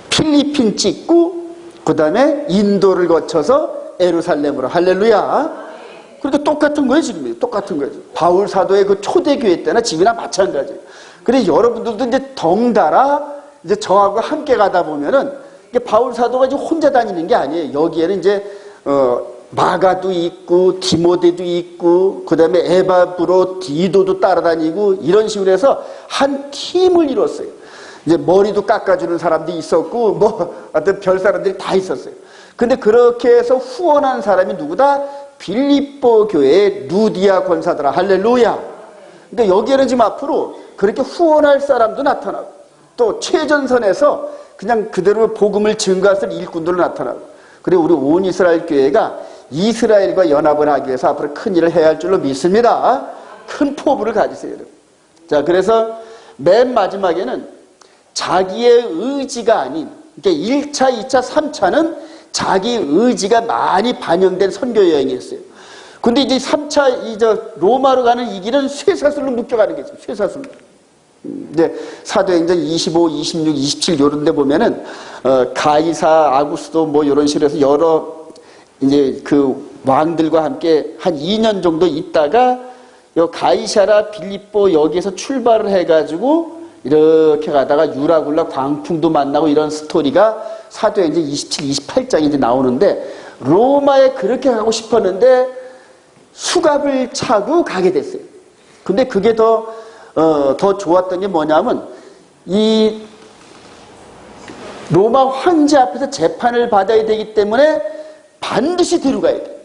필리핀 찍고 그 다음에 인도를 거쳐서 예루살렘으로. 할렐루야. 그러니까 똑같은 거예요, 지금. 똑같은 거예요. 바울 사도의 그 초대교회 때나 지금이나 마찬가지예요. 그래서 여러분들도 이제 덩달아 이제 저하고 함께 가다 보면은 이게 바울 사도가 이제 혼자 다니는 게 아니에요. 여기에는 이제, 마가도 있고, 디모데도 있고, 그 다음에 에바브로, 디도도 따라다니고, 이런 식으로 해서 한 팀을 이뤘어요. 이제 머리도 깎아주는 사람도 있었고, 하여튼 별 사람들이 다 있었어요. 근데 그렇게 해서 후원한 사람이 누구다? 빌립보 교회의 루디아 권사더라. 할렐루야. 그러니까 여기에는 지금 앞으로 그렇게 후원할 사람도 나타나고 또 최전선에서 그냥 그대로 복음을 증거할 일꾼들로 나타나고, 그리고 우리 온 이스라엘 교회가 이스라엘과 연합을 하기 위해서 앞으로 큰 일을 해야 할 줄로 믿습니다. 큰 포부를 가지세요, 여러분. 자, 그래서 맨 마지막에는 자기의 의지가 아닌, 그러니까 1차, 2차, 3차는 자기 의지가 많이 반영된 선교 여행이었어요. 근데 이제 3차, 로마로 가는 이 길은 쇠사슬로 묶여가는 거죠. 쇠사슬로. 이제 사도행전 25, 26, 27 요런 데 보면은, 가이사, 아구스도 뭐 요런 식으로 해서 여러 이제 그 왕들과 함께 한 2년 정도 있다가 요 가이사라 빌립보 여기에서 출발을 해가지고 이렇게 가다가 유라굴라 광풍도 만나고 이런 스토리가 사도행전 27, 28장에 이제 나오는데, 로마에 그렇게 가고 싶었는데 수갑을 차고 가게 됐어요. 근데 그게 더 좋았던 게 뭐냐면, 이 로마 황제 앞에서 재판을 받아야 되기 때문에 반드시 데려가야 돼.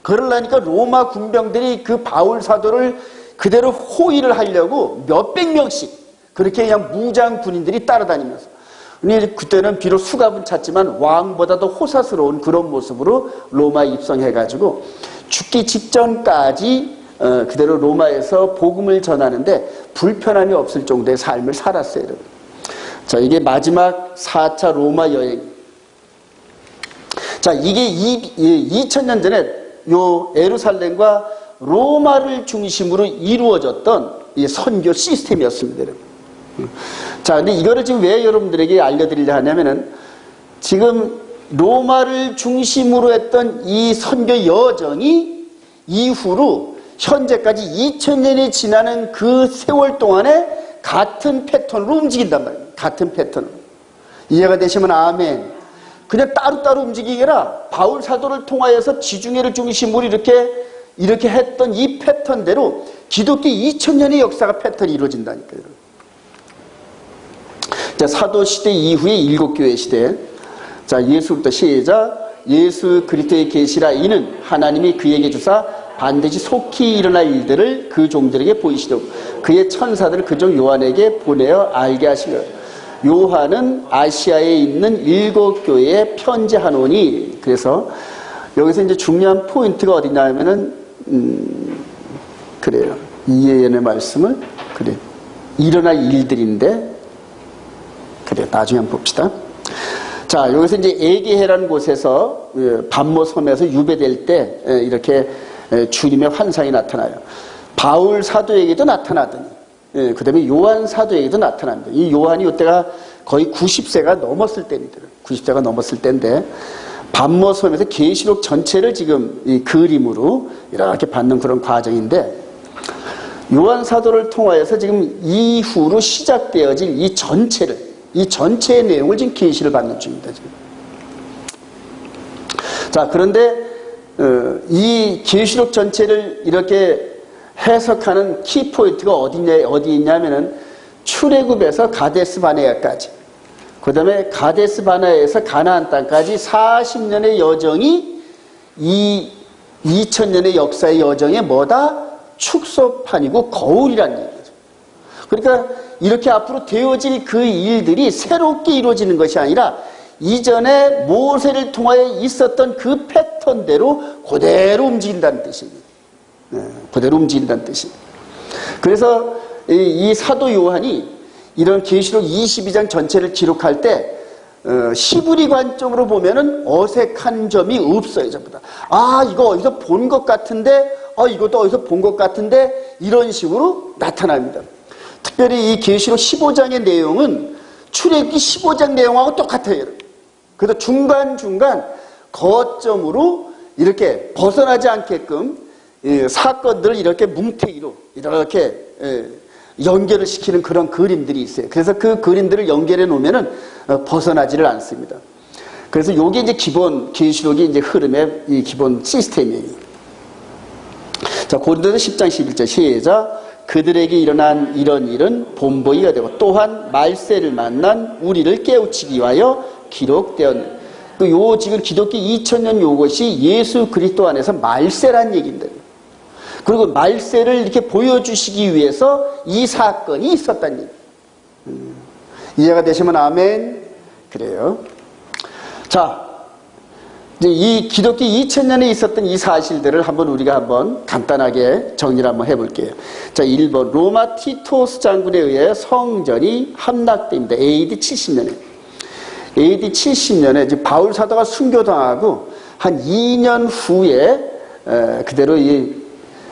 그러려니까 로마 군병들이 그 바울 사도를 그대로 호위를 하려고 몇백 명씩 그렇게 그냥 무장 군인들이 따라다니면서, 근데 그때는 비록 수갑은 찼지만 왕보다도 호사스러운 그런 모습으로 로마에 입성해가지고 죽기 직전까지 그대로 로마에서 복음을 전하는데 불편함이 없을 정도의 삶을 살았어요, 여러분. 자, 이게 마지막 4차 로마 여행. 자, 이게 2000년 전에 요 예루살렘과 로마를 중심으로 이루어졌던 이 선교 시스템이었습니다, 여러분. 자, 근데 이거를 지금 왜 여러분들에게 알려드리려 하냐면은, 지금 로마를 중심으로 했던 이 선교 여정이 이후로 현재까지 2000년이 지나는 그 세월 동안에 같은 패턴으로 움직인단 말이에요. 같은 패턴으로. 이해가 되시면 아멘. 그냥 따로따로 움직이기 아니라 바울 사도를 통하여서 지중해를 중심으로 이렇게 했던 이 패턴대로 기독교 2000년의 역사가 패턴이 이루어진다니까요. 자, 사도시대 이후의 일곱교회 시대. 자, 예수부터 시작. 예수 그리스도의 계시라. 이는 하나님이 그에게 주사 반드시 속히 일어날 일들을 그 종들에게 보이시도록 그의 천사들을 그종 요한에게 보내어 알게 하신 것. 요한은 아시아에 있는 일곱 교회에 편지하노니. 그래서 여기서 이제 중요한 포인트가 어디냐면은, 그래요. 이예언의 말씀을, 그래. 일어날 일들인데, 그래, 나중에 한번 봅시다. 자, 여기서 이제 에게해라는 곳에서 반모섬에서 유배될 때 이렇게 주님의 환상이 나타나요. 바울 사도에게도 나타나더니, 그 다음에 요한 사도에게도 나타납니다. 이 요한이 이때가 거의 90세가 넘었을 때입니다. 90세가 넘었을 때인데, 반모섬에서 계시록 전체를 지금 이 그림으로 이렇게 받는 그런 과정인데, 요한 사도를 통하여서 지금 이후로 시작되어질 이 전체의 내용을 지금 계시를 받는 중입니다. 지금. 자, 그런데 이 계시록 전체를 이렇게 해석하는 키포인트가 어디 있냐면은 출애굽에서 가데스 바네아까지, 그 다음에 가데스 바네아에서 가나안 땅까지 40년의 여정이 이 2000년의 역사의 여정의 뭐다? 축소판이고 거울이라는 얘기죠. 그러니까 이렇게 앞으로 되어질 그 일들이 새롭게 이루어지는 것이 아니라 이전에 모세를 통하여 있었던 그 패턴대로 그대로 움직인다는 뜻입니다. 그대로 움직인다는 뜻입니다. 그래서 이 사도 요한이 이런 계시록 22장 전체를 기록할 때 히브리 관점으로 보면은 어색한 점이 없어요, 전부 다. 아, 이거 어디서 본 것 같은데, 이것도 어디서 본 것 같은데, 이런 식으로 나타납니다. 특별히 이 계시록 15장의 내용은 출애굽기 15장 내용하고 똑같아요. 그래서 중간중간 거점으로 이렇게 벗어나지 않게끔 사건들을 이렇게 뭉태기로 이렇게 연결을 시키는 그런 그림들이 있어요. 그래서 그 그림들을 연결해 놓으면은 벗어나지를 않습니다. 그래서 요게 이제 기본 계시록이 이제 흐름의 이 기본 시스템이에요. 자, 고린도서 10장 11절 시작. 그들에게 일어난 이런 일은 본보기가 되고 또한 말세를 만난 우리를 깨우치기 위하여 기록되었네. 요 지금 기독기 2000년 요것이 예수 그리스도 안에서 말세란 얘기인데, 그리고 말세를 이렇게 보여주시기 위해서 이 사건이 있었다는 얘기. 이해가 되시면 아멘. 그래요. 자, 이제 이 기독기 2000년에 있었던 이 사실들을 우리가 한번 간단하게 정리를 한번 해볼게요. 자, 1번 로마 티토스 장군에 의해 성전이 함락됩니다. AD 70년에. AD 70년에 이제 바울 사도가 순교당하고 한 2년 후에 그대로 이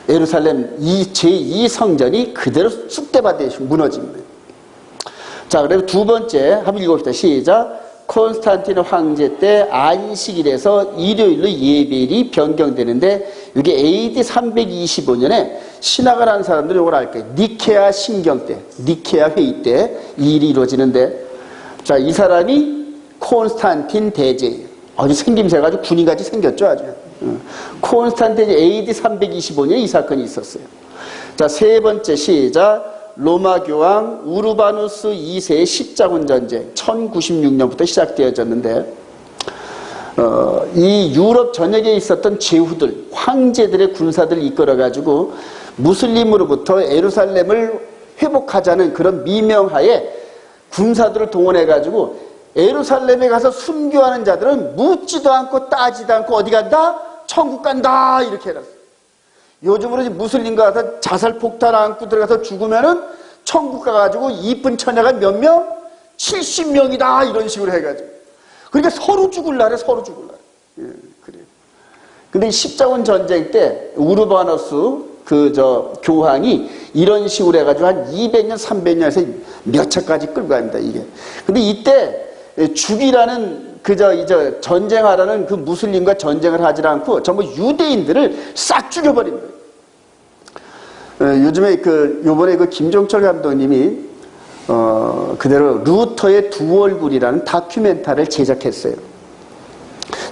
예루살렘 제2 성전이 그대로 쑥대밭에 무너집니다. 자, 그리고 두 번째 한번 읽어봅시다. 시작. 콘스탄티노 황제 때 안식일에서 일요일로 예배일이 변경되는데 이게 AD 325년에 신학을 한 사람들은 이걸 알 거예요. 니케아 신경 때, 니케아 회의 때 이 일이 이루어지는데, 자, 이 사람이 콘스탄틴 대제예요. 아주 생김새가 아주 군인같이 생겼죠, 아주. 콘스탄틴 AD 325년에 이 사건이 있었어요. 자, 세 번째 시작. 로마 교황 우르바누스 2세의 십자군 전쟁 1096년부터 시작되어졌는데, 이 유럽 전역에 있었던 제후들, 황제들의 군사들을 이끌어가지고 무슬림으로부터 예루살렘을 회복하자는 그런 미명하에 군사들을 동원해가지고 예루살렘에 가서 순교하는 자들은 묻지도 않고 따지도 않고 어디 간다? 천국 간다! 이렇게 해놨어요. 요즘으로 무슬림가 가서 자살 폭탄 안고 들어가서 죽으면은 천국 가가지고 이쁜 처녀가 몇 명? 70명이다! 이런 식으로 해가지고. 그러니까 서로 죽을 날에 서로 죽을 날에. 예, 그래요. 근데 십자군 전쟁 때 우르바누스 교황이 이런 식으로 해가지고 한 200년, 300년에서 몇 차까지 끌고 갑니다, 이게. 근데 이때 죽이라는 이제 전쟁하라는 그 무슬림과 전쟁을 하지 않고 전부 유대인들을 싹 죽여버린 거예요. 요즘에 요번에 김종철 감독님이 그대로 루터의 두 얼굴이라는 다큐멘터리를 제작했어요.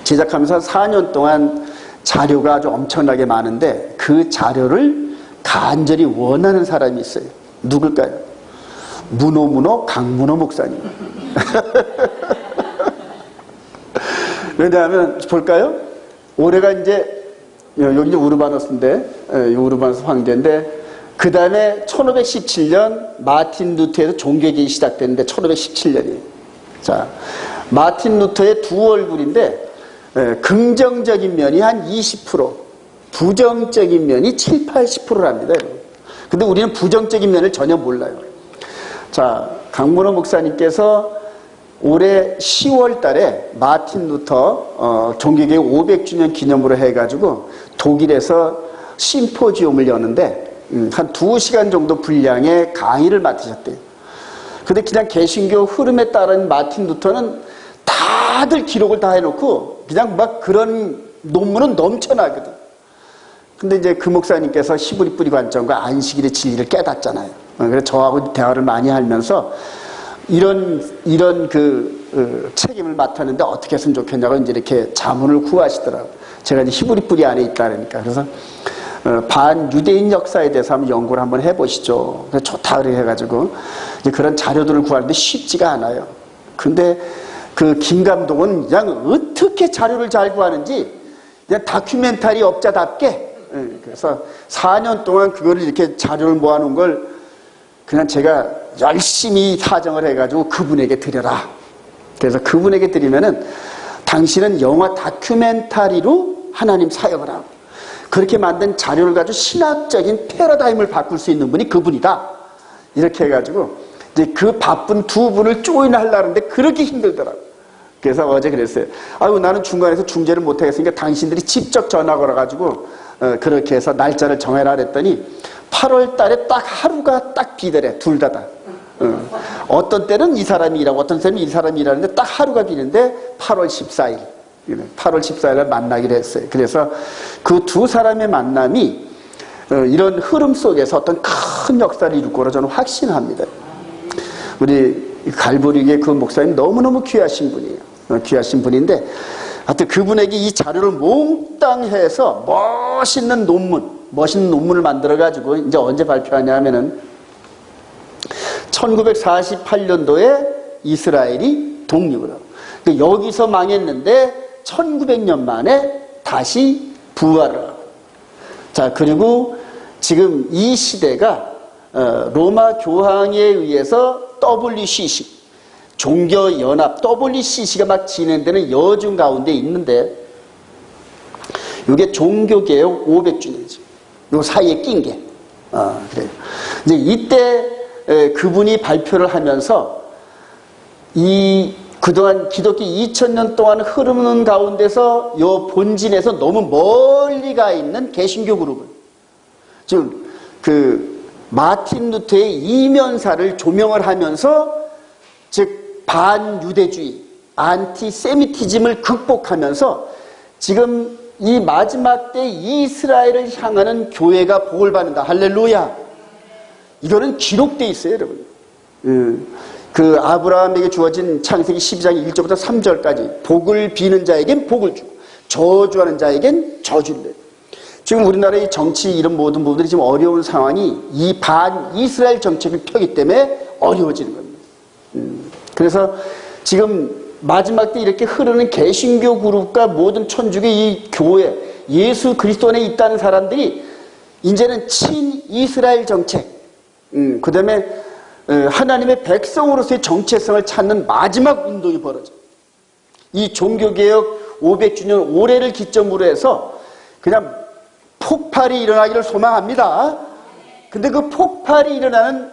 제작하면서 4년 동안 자료가 아주 엄청나게 많은데 그 자료를 간절히 원하는 사람이 있어요. 누굴까요? 문호 강문호 목사님. 왜냐하면 볼까요? 올해가 이제 여기 이제 우르바누스인데, 우르바누스 황제인데, 그 다음에 1517년 마틴 루터에서 종교개혁이 시작됐는데 1517년이에요. 자, 마틴 루터의 두 얼굴인데 긍정적인 면이 한 20%, 부정적인 면이 7, 80%랍니다. 근데 우리는 부정적인 면을 전혀 몰라요. 자, 강문호 목사님께서 올해 10월 달에 마틴 루터 종교개혁 500주년 기념으로 해가지고 독일에서 심포지움을 여는데 한 2시간 정도 분량의 강의를 맡으셨대요. 근데 그냥 개신교 흐름에 따른 마틴 루터는 다들 기록을 다 해놓고 그냥 막 그런 논문은 넘쳐나거든. 근데 이제 그 목사님께서 히브리 뿌리 관점과 안식일의 진리를 깨닫잖아요. 그래서 저하고 대화를 많이 하면서 이런 책임을 맡았는데 어떻게 했으면 좋겠냐고 이제 이렇게 자문을 구하시더라고요. 제가 이제 히브리 뿌리 안에 있다 그러니까. 그래서 반유대인 역사에 대해서 한번 연구를 한번 해보시죠. 그래서 좋다 그래 해가지고 이제 그런 자료들을 구하는데 쉽지가 않아요. 근데 그 김 감독은 그냥 어떻게 자료를 잘 구하는지 그냥 다큐멘터리 업자답게, 그래서 4년 동안 그거를 이렇게 자료를 모아놓은 걸 그냥 제가 열심히 사정을 해가지고 그분에게 드려라. 그래서 그분에게 드리면은 당신은 영화 다큐멘터리로 하나님 사역을 하고 그렇게 만든 자료를 가지고 신학적인 패러다임을 바꿀 수 있는 분이 그분이다. 이렇게 해가지고 이제 그 바쁜 두 분을 조인하려는데 그렇게 힘들더라고요. 그래서 어제 그랬어요. 아유, 나는 중간에서 중재를 못하겠으니까 당신들이 직접 전화 걸어가지고 그렇게 해서 날짜를 정해라 그랬더니 8월 달에 딱 하루가 딱 비더래. 둘 다. 어떤 때는 이 사람이 일하고 어떤 때는 이 사람이 일하는데 딱 하루가 비는데 8월 14일. 8월 14일에 만나기로 했어요. 그래서 그 두 사람의 만남이 이런 흐름 속에서 어떤 큰 역사를 이룰 거로 저는 확신합니다. 우리 갈보리교의 그 목사님 너무너무 귀하신 분이에요. 귀하신 분인데 하여튼 그분에게 이 자료를 몽땅 해서 멋있는 논문을 만들어가지고 이제 언제 발표하냐 하면은 1948년도에 이스라엘이 독립을 하고 여기서 망했는데 1900년 만에 다시 부활을 하고 자 그리고 지금 이 시대가 로마 교황에 의해서 WCC 종교연합 WCC가 막 진행되는 여중 가운데 있는데 이게 종교개혁 500주년이죠. 요 사이에 낀 게. 그래요. 이제 이때 그분이 발표를 하면서 그동안 기독교 2000년 동안 흐르는 가운데서 요 본진에서 너무 멀리 가 있는 개신교 그룹을 지금 마틴 루터의 이면사를 조명을 하면서 즉 반유대주의, 안티세미티즘을 극복하면서 지금 이 마지막 때 이스라엘을 향하는 교회가 복을 받는다. 할렐루야. 이거는 기록되어 있어요, 여러분. 그 아브라함에게 주어진 창세기 12장 1절부터 3절까지 복을 비는 자에겐 복을 주고 저주하는 자에겐 저주를 내요. 지금 우리나라의 정치 이런 모든 부분들이 지금 어려운 상황이 이 반 이스라엘 정책을 펴기 때문에 어려워지는 겁니다. 그래서 지금 마지막 때 이렇게 흐르는 개신교 그룹과 모든 천주교 이 교회 예수 그리스도 안에 있다는 사람들이 이제는 친 이스라엘 정책, 그 다음에 하나님의 백성으로서의 정체성을 찾는 마지막 운동이 벌어져요. 이 종교개혁 500주년 올해를 기점으로 해서 그냥 폭발이 일어나기를 소망합니다. 근데 그 폭발이 일어나는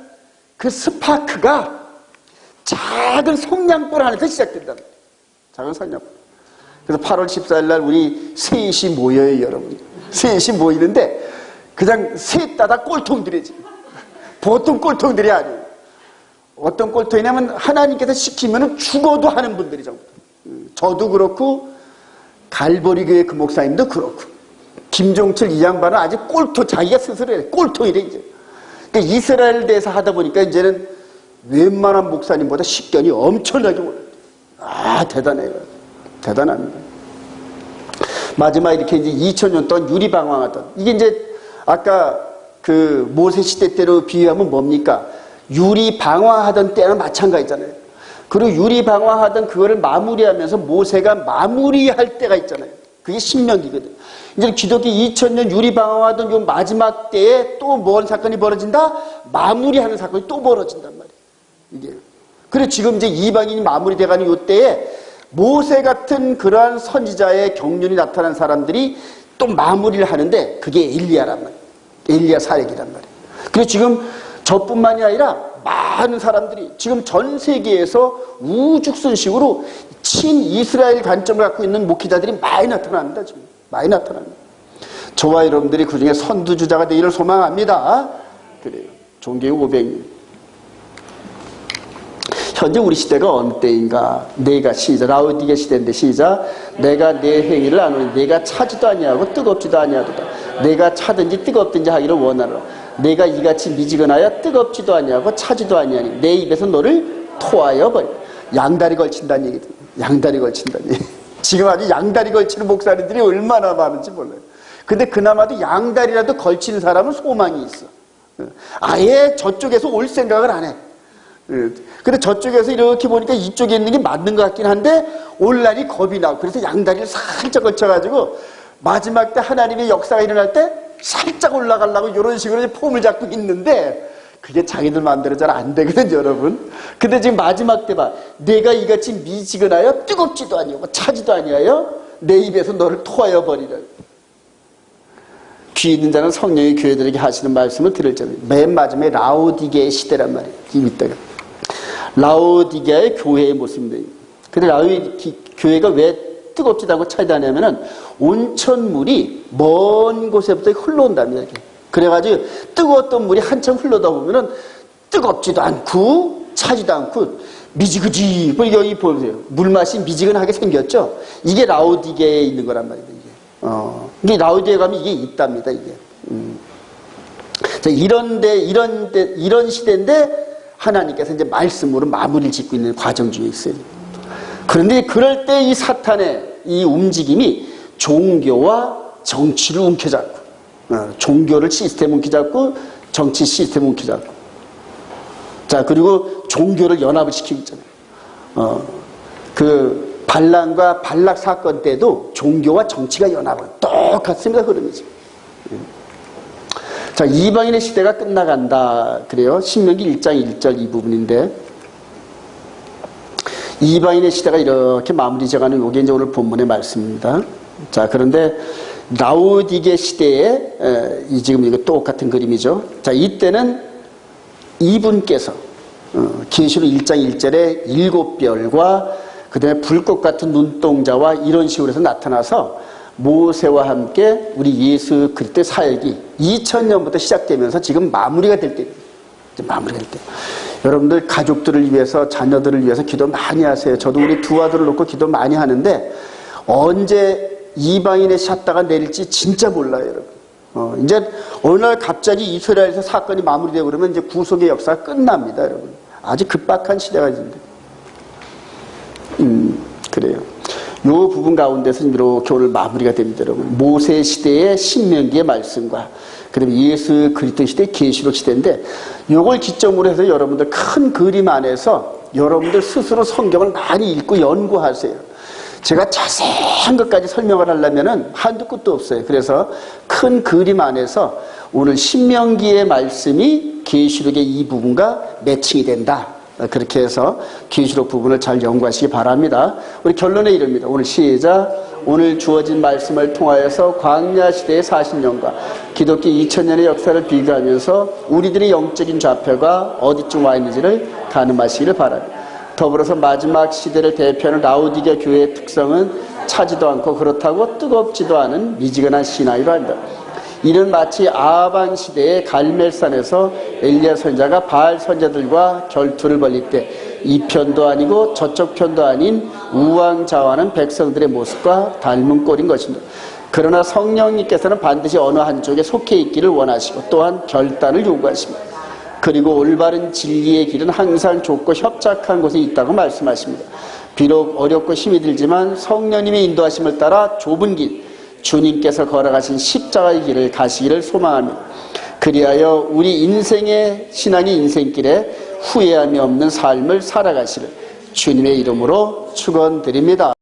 그 스파크가 작은 성냥불 안에서 시작된다. 작은 성냥불. 그래서 8월 14일 날 우리 셋이 모여요, 여러분. 셋이 모이는데 그냥 셋 다 꼴통들이지. 보통 꼴통들이 아니에요. 어떤 꼴통이냐면 하나님께서 시키면 죽어도 하는 분들이 전부. 저도 그렇고 갈보리교회 그 목사님도 그렇고 김종철 이 양반은 아직 꼴통, 자기가 스스로 해. 꼴통이래 이제. 그러니까 이스라엘에 대해서 하다 보니까 이제는 웬만한 목사님보다 식견이 엄청나게 올라요. 대단해요. 대단합니다. 마지막 이렇게 이제 2000년 동안 유리방황하던 이게 이제 아까 그 모세 시대 때로 비유하면 뭡니까? 유리방황하던 때랑 마찬가지잖아요. 그리고 유리방황하던 그거를 마무리하면서 모세가 마무리할 때가 있잖아요. 그게 신명기거든. 이제 기독교 2000년 유리방황하던 요 마지막 때에 또 뭔 사건이 벌어진다? 마무리하는 사건이 또 벌어진단 말이에요. 이게. 그래 지금 이제 이방인이 마무리돼가는 요 때에 모세 같은 그러한 선지자의 경륜이 나타난 사람들이 또 마무리를 하는데 그게 엘리야란 말이에요. 엘리야 사역이란 말이에요. 그리고 지금 저뿐만이 아니라 많은 사람들이 지금 전 세계에서 우죽순식으로 친이스라엘 관점을 갖고 있는 목회자들이 많이 나타납니다. 지금 많이 나타납니다. 저와 여러분들이 그 중에 선두주자가 되기를 소망합니다. 그래요. 종교의 500년. 현재 우리 시대가 어느 때인가? 내가 시작. 라오디게 시대인데 시작. 내가 내 행위를 아노니 내가 차지도 아니하고 뜨겁지도 아니하도다. 내가 차든지 뜨겁든지 하기를 원하노라. 내가 이같이 미지근하여 뜨겁지도 아니하고 차지도 아니하니 내 입에서 너를 토하여 버려. 양다리 걸친다는 얘기죠. 양다리 걸친다는 얘기. 지금 아주 양다리 걸치는 목사님들이 얼마나 많은지 몰라요. 근데 그나마도 양다리라도 걸치는 사람은 소망이 있어. 아예 저쪽에서 올 생각을 안 해. 근데 저쪽에서 이렇게 보니까 이쪽에 있는 게 맞는 것 같긴 한데 올 날이 겁이 나고, 그래서 양다리를 살짝 걸쳐가지고 마지막 때 하나님의 역사가 일어날 때 살짝 올라가려고 이런 식으로 폼을 잡고 있는데 그게 자기들 마음대로 잘 안 되거든, 여러분. 근데 지금 마지막 때 봐. 내가 이같이 미지근하여 뜨겁지도 아니하고 차지도 아니하여 내 입에서 너를 토하여 버리라. 귀 있는 자는 성령이 교회들에게 하시는 말씀을 들을지어다. 맨 마지막에 라오디게의 시대란 말이에요. 이 밑에가 라오디게의 교회의 모습입니다. 근데 교회가 왜 뜨겁지도 않고 차지도 않냐면은 온천물이 먼 곳에부터 흘러온답니다. 그래가지고 뜨거웠던 물이 한참 흘러다 보면은 뜨겁지도 않고 차지도 않고 미지그지. 여기 보세요. 물맛이 미지근하게 생겼죠. 이게 라오디게에 있는 거란 말이에요. 이게 라오디게에 가면 이게 있답니다. 이게. 자, 이런 시대인데 하나님께서 이제 말씀으로 마무리를 짓고 있는 과정 중에 있어요. 그런데 그럴 때 이 사탄의 이 움직임이 종교와 정치를 움켜잡고, 종교를 시스템 움켜잡고, 정치 시스템 움켜잡고, 자, 그리고 종교를 연합을 시키고 있잖아요. 그 발람과 발락 사건 때도 종교와 정치가 연합을 똑같습니다. 흐름이지. 자, 이방인의 시대가 끝나간다 그래요. 신명기 1장 1절 이 부분인데, 이방인의 시대가 이렇게 마무리 져가는 요게 이제 오늘 본문의 말씀입니다. 자, 그런데 라오디게 시대에 지금 이거 똑같은 그림이죠. 자, 이때는 이분께서 계시록 1장 1절에 7별과 그 다음에 불꽃 같은 눈동자와 이런 식으로 해서 나타나서 모세와 함께 우리 예수 그리스도의 사역이 2000년부터 시작되면서 지금 마무리가 될 때입니다. 마무리가 될 때. 여러분들 가족들을 위해서, 자녀들을 위해서 기도 많이 하세요. 저도 우리 두 아들을 놓고 기도 많이 하는데 언제 이방인의 샷다가 내릴지 진짜 몰라요, 여러분. 이제 어느 날 갑자기 이스라엘에서 사건이 마무리되고 그러면 이제 구속의 역사가 끝납니다, 여러분. 아주 급박한 시대가 있는데. 그래요. 요 부분 가운데서 이렇게 오늘 마무리가 됩니다, 여러분. 모세 시대의 신명기의 말씀과 그다음에 예수 그리스도 시대 계시록 시대인데, 요걸 기점으로 해서 여러분들 큰 그림 안에서 여러분들 스스로 성경을 많이 읽고 연구하세요. 제가 자세한 것까지 설명을 하려면은 한두 끝도 없어요. 그래서 큰 그림 안에서 오늘 신명기의 말씀이 계시록의 이 부분과 매칭이 된다. 그렇게 해서 계시록 부분을 잘 연구하시기 바랍니다. 우리 결론에 이릅니다. 오늘 시작. 오늘 주어진 말씀을 통하여서 광야 시대의 40년과 기독교 2000년의 역사를 비교하면서 우리들의 영적인 좌표가 어디쯤 와 있는지를 가늠하시기를 바랍니다. 더불어서 마지막 시대를 대표하는 라오디게 교회의 특성은 차지도 않고 그렇다고 뜨겁지도 않은 미지근한 신앙이라 한다. 이는 마치 아방 시대의 갈멜산에서 엘리야 선지자가 바알 선지자들과 결투를 벌일 때 이 편도 아니고 저쪽 편도 아닌 우왕좌왕하는 백성들의 모습과 닮은 꼴인 것입니다. 그러나 성령님께서는 반드시 어느 한쪽에 속해 있기를 원하시고 또한 결단을 요구하십니다. 그리고 올바른 진리의 길은 항상 좁고 협착한 곳에 있다고 말씀하십니다. 비록 어렵고 힘이 들지만 성령님의 인도하심을 따라 좁은 길, 주님께서 걸어가신 십자가의 길을 가시기를 소망합니다. 그리하여 우리 인생의 신앙의 인생길에 후회함이 없는 삶을 살아가시를 주님의 이름으로 축원드립니다.